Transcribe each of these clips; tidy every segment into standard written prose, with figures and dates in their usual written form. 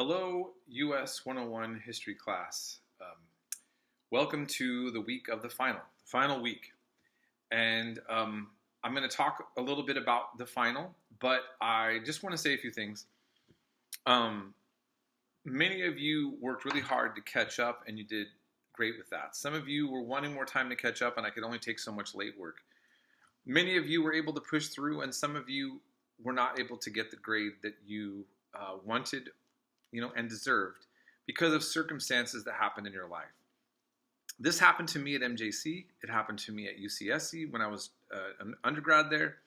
Hello, US 101 history class. Welcome to the week of the final week. And I'm going to talk a little bit about the final, but I just want to say a few things. Many of you worked really hard to catch up, and you did great with that. Some of you were wanting more time to catch up, and I could only take so much late work. Many of you were able to push through, and some of you were not able to get the grade that you wanted, and deserved because of circumstances that happened in your life. This happened to me at MJC. It happened to me at UCSC when I was an undergrad there,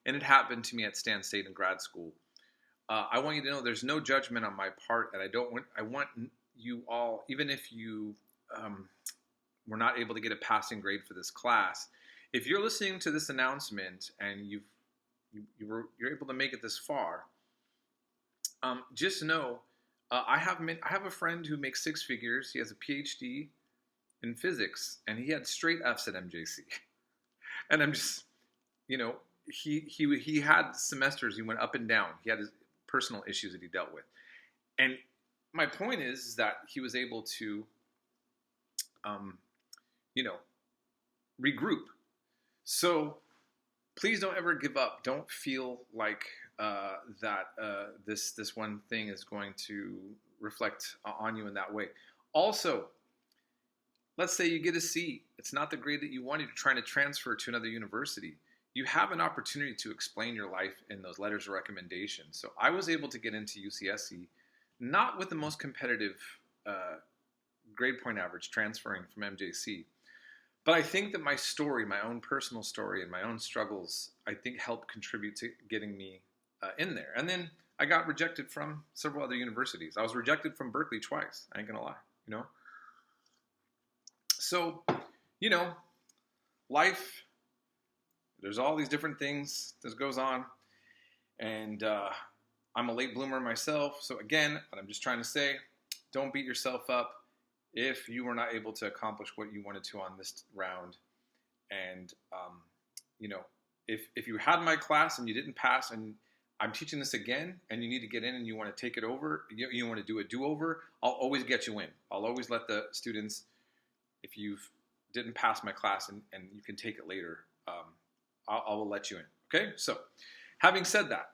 and it happened to me at Stan State in grad school. I want you to know there's no judgment on my part, and I want you all, even if you were not able to get a passing grade for this class, if you're listening to this announcement and you're able to make it this far, just know I have a friend who makes six figures. He has a PhD in physics, and he had straight Fs at MJC. And I'm just, he had semesters he went up and down. He had his personal issues that he dealt with. And my point is that he was able to, regroup. So please don't ever give up. Don't feel like this one thing is going to reflect on you in that way. Also, let's say you get a C. It's not the grade that you wanted. You're trying to transfer to another university. You have an opportunity to explain your life in those letters of recommendation. So I was able to get into UCSC, not with the most competitive grade point average transferring from MJC. But I think that my story, my own personal story and my own struggles, I think helped contribute to getting me in there. And then I got rejected from several other universities. I was rejected from Berkeley twice. I ain't gonna lie, So, life, there's all these different things that goes on. And I'm a late bloomer myself. So again, what I'm just trying to say, don't beat yourself up if you were not able to accomplish what you wanted to on this round. And, if you had my class and you didn't pass and I'm teaching this again and you need to get in and you want to take it over, you want to do a do-over, I'll always get you in. I'll always let the students, if you didn't pass my class and you can take it later, I will let you in. Okay? So having said that,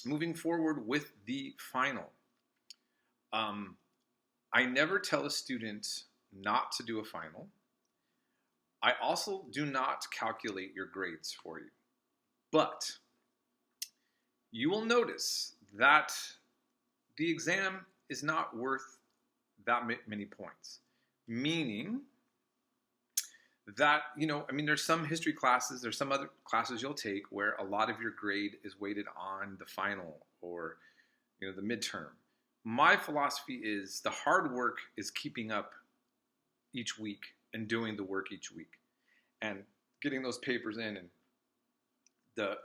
moving forward with the final. I never tell a student not to do a final. I also do not calculate your grades for you. But you will notice that the exam is not worth that many points. Meaning that, there's some history classes, there's some other classes you'll take where a lot of your grade is weighted on the final or, the midterm. My philosophy is the hard work is keeping up each week and doing the work each week and getting those papers in and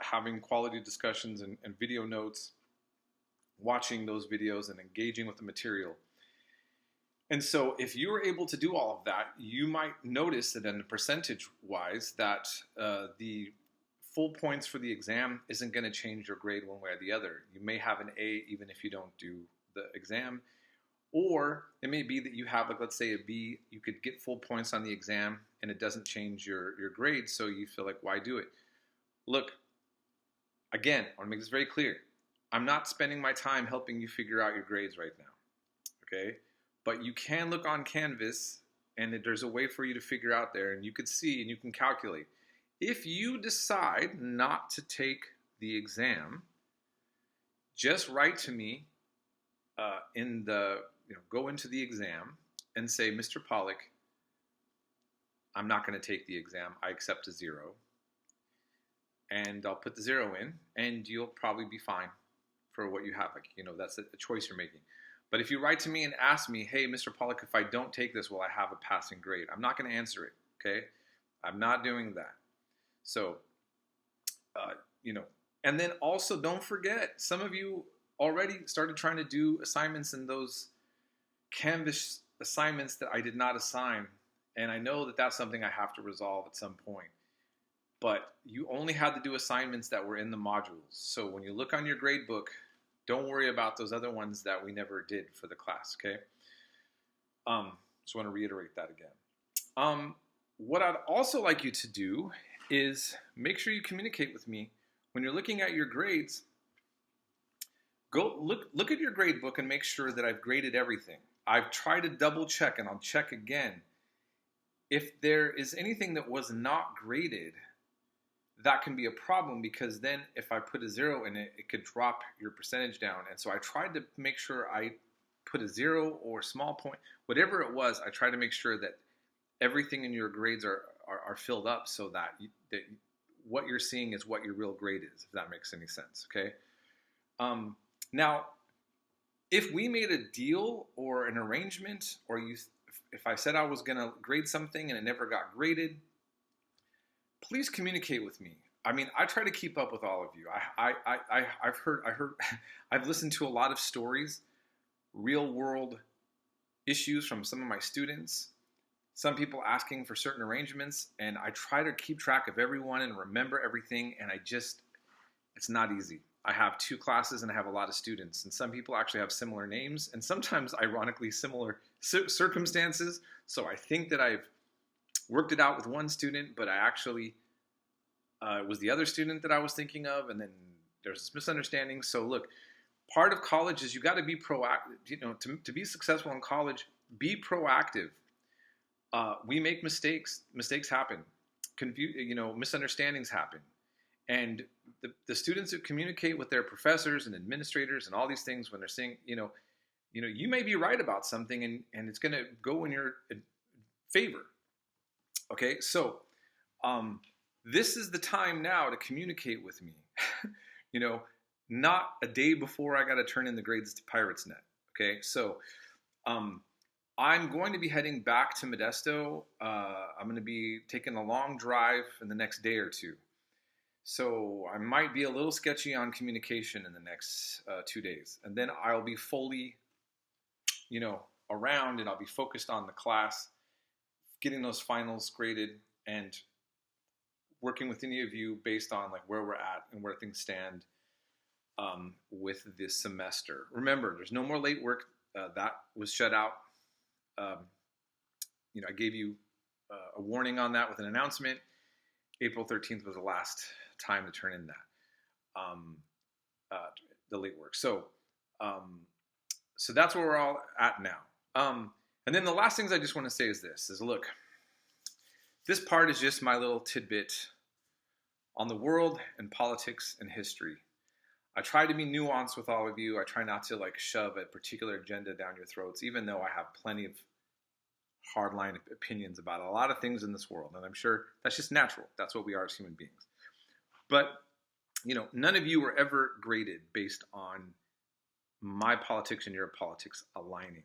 having quality discussions and video notes, watching those videos and engaging with the material. And so if you were able to do all of that, you might notice that in the percentage-wise that the full points for the exam isn't going to change your grade one way or the other. You may have an A even if you don't do the exam. Or it may be that you have, let's say a B, you could get full points on the exam and it doesn't change your grade, so you feel like, why do it? Look, again, I want to make this very clear. I'm not spending my time helping you figure out your grades right now, okay? But you can look on Canvas, and there's a way for you to figure out there, and you can see and you can calculate. If you decide not to take the exam, just write to me go into the exam and say, Mr. Pollock, I'm not going to take the exam. I accept a 0. And I'll put the 0 in, and you'll probably be fine for what you have. That's a choice you're making. But if you write to me and ask me, hey, Mr. Pollock, if I don't take this, will I have a passing grade? I'm not going to answer it, okay? I'm not doing that. So, and then also don't forget, some of you already started trying to do assignments in those Canvas assignments that I did not assign. And I know that that's something I have to resolve at some point. But you only had to do assignments that were in the modules. So when you look on your grade book, Don't worry about those other ones that we never did for the class, okay? Just want to reiterate that again. What I'd also like you to do is make sure you communicate with me when you're looking at your grades. Go look at your grade book and make sure that I've graded everything. I've tried to double check, and I'll check again. If there is anything that was not graded, that can be a problem, because then if I put a 0 in it, it could drop your percentage down. And so I tried to make sure I put a 0 or a small point, whatever it was. I tried to make sure that everything in your grades are filled up, so that what you're seeing is what your real grade is, if that makes any sense, okay? Now, if we made a deal or an arrangement, or if I said I was going to grade something and it never got graded, please communicate with me. I mean, I try to keep up with all of you. I've listened to a lot of stories, real world issues from some of my students, some people asking for certain arrangements, and I try to keep track of everyone and remember everything, and it's not easy. I have 2 classes and I have a lot of students, and some people actually have similar names and sometimes, ironically, similar circumstances. So I think that I've worked it out with one student, but I actually it was the other student that I was thinking of, and then there's this misunderstanding. So look, part of college is you got to be proactive. You know, to be successful in college, be proactive. We make mistakes. Mistakes happen. Misunderstandings happen. And the students who communicate with their professors and administrators and all these things, when they're saying, you may be right about something, and it's going to go in your favor. Okay, so this is the time now to communicate with me. Not a day before I got to turn in the grades to Pirates Net. Okay, so I'm going to be heading back to Modesto. I'm going to be taking a long drive in the next day or two. So I might be a little sketchy on communication in the next 2 days. And then I'll be fully, around, and I'll be focused on the class, getting those finals graded, and working with any of you based on like where we're at and where things stand with this semester. Remember, there's no more late work. That was shut out. I gave you a warning on that with an announcement. April 13th was the last time to turn in that, the late work. So that's where we're all at now. And then the last things I just want to say is look, this part is just my little tidbit on the world and politics and history. I try to be nuanced with all of you. I try not to shove a particular agenda down your throats, even though I have plenty of hardline opinions about a lot of things in this world. And I'm sure that's just natural. That's what we are as human beings. But, none of you were ever graded based on my politics and your politics aligning.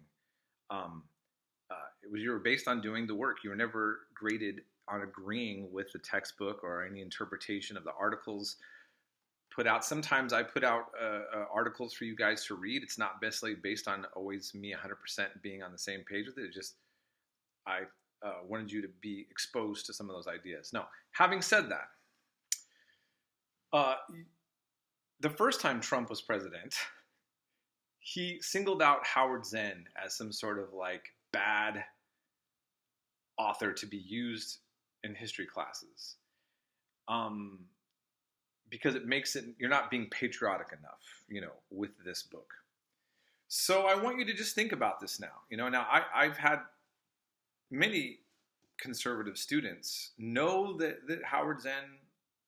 You were based on doing the work. You were never graded on agreeing with the textbook or any interpretation of the articles put out. Sometimes I put out articles for you guys to read. It's not necessarily based on always me 100% being on the same page with it. It's just I wanted you to be exposed to some of those ideas. Now, having said that, the first time Trump was president, he singled out Howard Zinn as some sort of bad author to be used in history classes. Because it makes it, you're not being patriotic enough, with this book. So I want you to just think about this now. Now I've had many conservative students know that Howard Zinn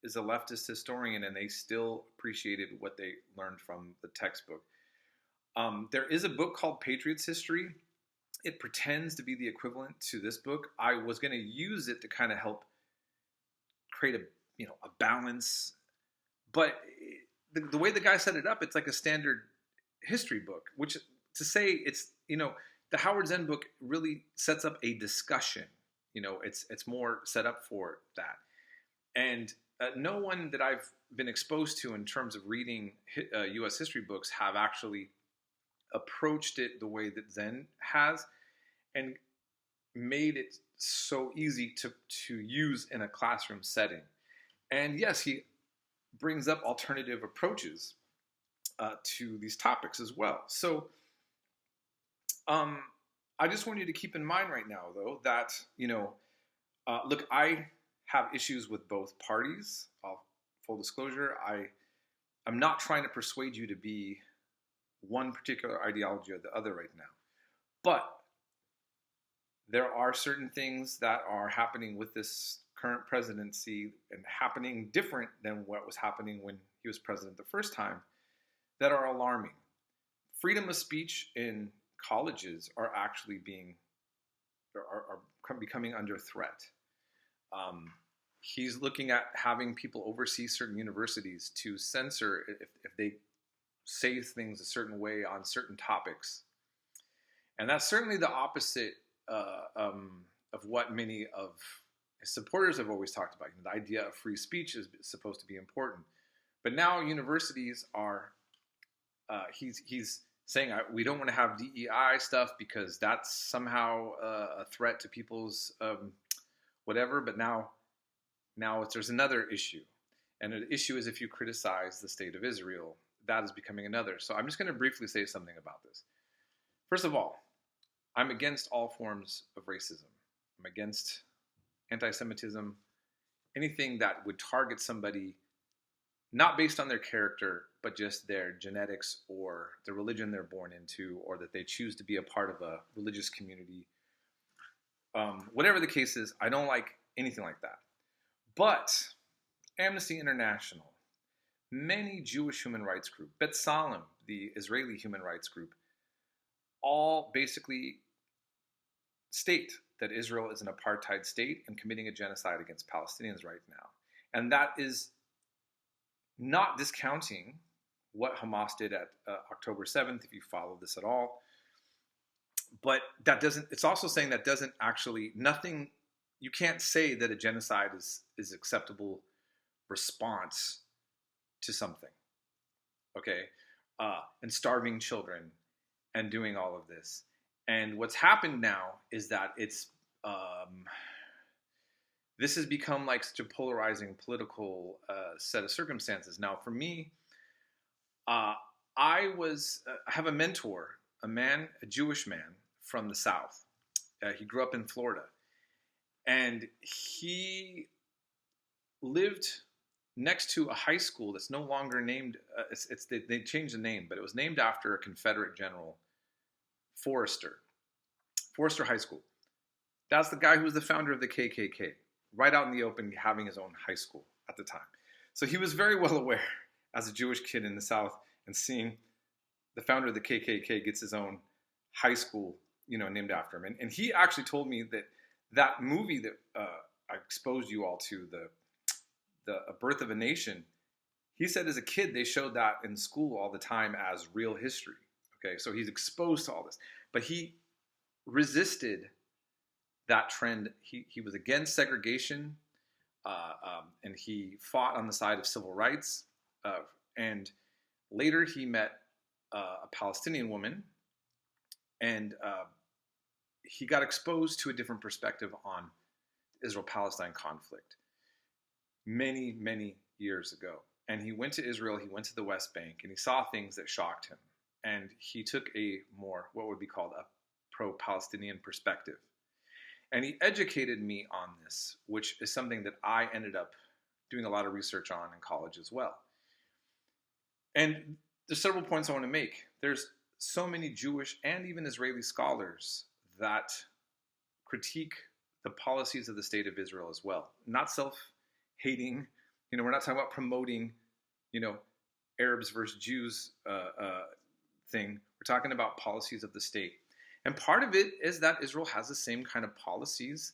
is a leftist historian, and they still appreciated what they learned from the textbook. There is a book called Patriots History. It pretends to be the equivalent to this book. I was going to use it to kind of help create a balance. But the way the guy set it up, it's like a standard history book, which to say it's, the Howard Zinn book really sets up a discussion. It's more set up for that. And no one that I've been exposed to in terms of reading U.S. history books have actually approached it the way that Zinn has and made it so easy to use in a classroom setting. And yes, he brings up alternative approaches, to these topics as well. So I just want you to keep in mind right now, though, that, look, I have issues with both parties. Full disclosure, I'm not trying to persuade you to be one particular ideology or the other right now. But there are certain things that are happening with this current presidency and happening different than what was happening when he was president the first time that are alarming. Freedom of speech in colleges are actually becoming under threat. He's looking at having people oversee certain universities to censor if they say things a certain way on certain topics. And that's certainly the opposite of what many of his supporters have always talked about. The idea of free speech is supposed to be important. But now universities are, he's saying we don't want to have DEI stuff because that's somehow a threat to people's whatever. But now there's another issue. And the issue is if you criticize the state of Israel, that is becoming another. So I'm just going to briefly say something about this. First of all, I'm against all forms of racism. I'm against anti-Semitism, anything that would target somebody not based on their character, but just their genetics or the religion they're born into, or that they choose to be a part of a religious community. Whatever the case is, I don't like anything like that. But Amnesty International, many Jewish human rights groups, B'Tselem, the Israeli human rights group, all basically state that Israel is an apartheid state and committing a genocide against Palestinians right now. And that is not discounting what Hamas did at October 7th, if you follow this at all. But that doesn't, it's also saying that doesn't actually, nothing, you can't say that a genocide is acceptable response to something, okay? And starving children and doing all of this. And what's happened now is that this has become like such a polarizing political set of circumstances. Now, for me, I have a mentor, a Jewish man from the South. He grew up in Florida, and he lived next to a high school that's no longer named. They changed the name, but it was named after a Confederate general, Forrester High School. That's the guy who was the founder of the KKK, right out in the open, having his own high school at the time. So he was very well aware as a Jewish kid in the South and seeing the founder of the KKK gets his own high school, named after him. And he actually told me that movie that I exposed you all to, the A Birth of a Nation, he said as a kid they showed that in school all the time as real history. Okay, so he's exposed to all this. But he resisted that trend. He was against segregation, and he fought on the side of civil rights. And later he met a Palestinian woman, and he got exposed to a different perspective on the Israel-Palestine conflict many, many years ago. And he went to Israel, he went to the West Bank, and he saw things that shocked him. And he took a more, what would be called a pro-Palestinian perspective. And he educated me on this, which is something that I ended up doing a lot of research on in college as well. And there's several points I want to make. There's so many Jewish and even Israeli scholars that critique the policies of the state of Israel as well. Not self-hating. We're not talking about promoting, Arabs versus Jews thing. We're talking about policies of the state. And part of it is that Israel has the same kind of policies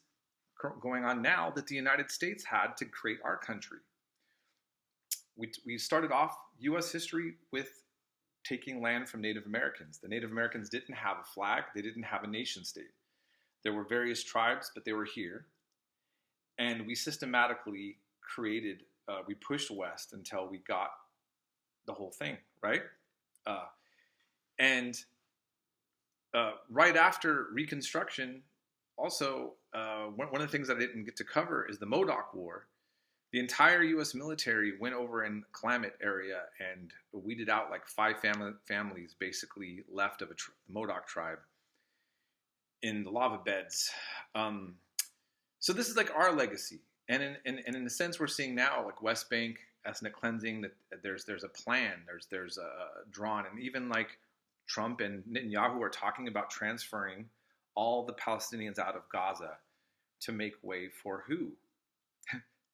going on now that the United States had to create our country. We started off U.S. history with taking land from Native Americans. The Native Americans didn't have a flag. They didn't have a nation state. There were various tribes, but they were here. And we systematically we pushed west until we got the whole thing, right? And right after Reconstruction, also, one of the things I didn't get to cover is the Modoc War The entire U.S. military went over in Klamath area and weeded out like 5 families, basically left of the Modoc tribe in the lava beds. So this is like our legacy, and in a sense, we're seeing now like West Bank ethnic cleansing. That there's a plan, there's a drawn, and even like Trump and Netanyahu are talking about transferring all the Palestinians out of Gaza to make way for who?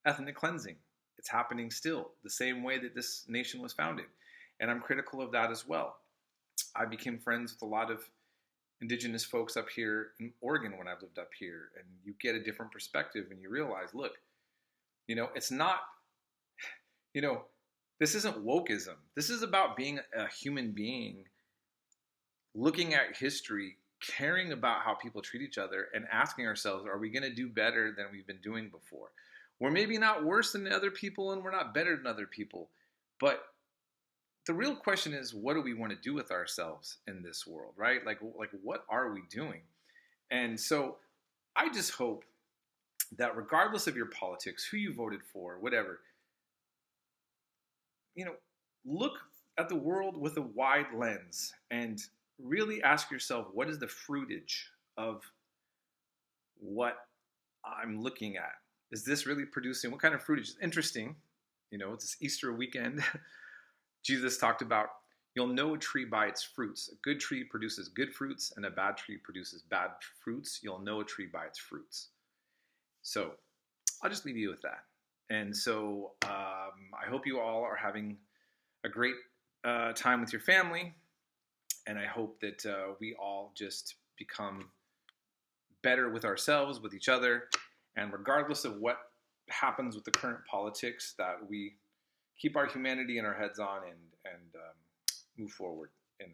Ethnic cleansing. It's happening still, the same way that this nation was founded. And I'm critical of that as well. I became friends with a lot of indigenous folks up here in Oregon when I've lived up here. And you get a different perspective and you realize, look, it's not, this isn't wokeism. This is about being a human being, looking at history, caring about how people treat each other, and asking ourselves, are we going to do better than we've been doing before? We're maybe not worse than other people, and we're not better than other people. But the real question is, what do we want to do with ourselves in this world, right? Like what are we doing? And so I just hope that regardless of your politics, who you voted for, whatever, look at the world with a wide lens and really ask yourself, what is the fruitage of what I'm looking at? Is this really producing? What kind of fruitage? It's interesting. It's Easter weekend. Jesus talked about, you'll know a tree by its fruits. A good tree produces good fruits, and a bad tree produces bad fruits. You'll know a tree by its fruits. So I'll just leave you with that. And so I hope you all are having a great time with your family. And I hope that we all just become better with ourselves, with each other. And regardless of what happens with the current politics, that we keep our humanity and our heads on and move forward in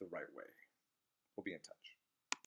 the right way.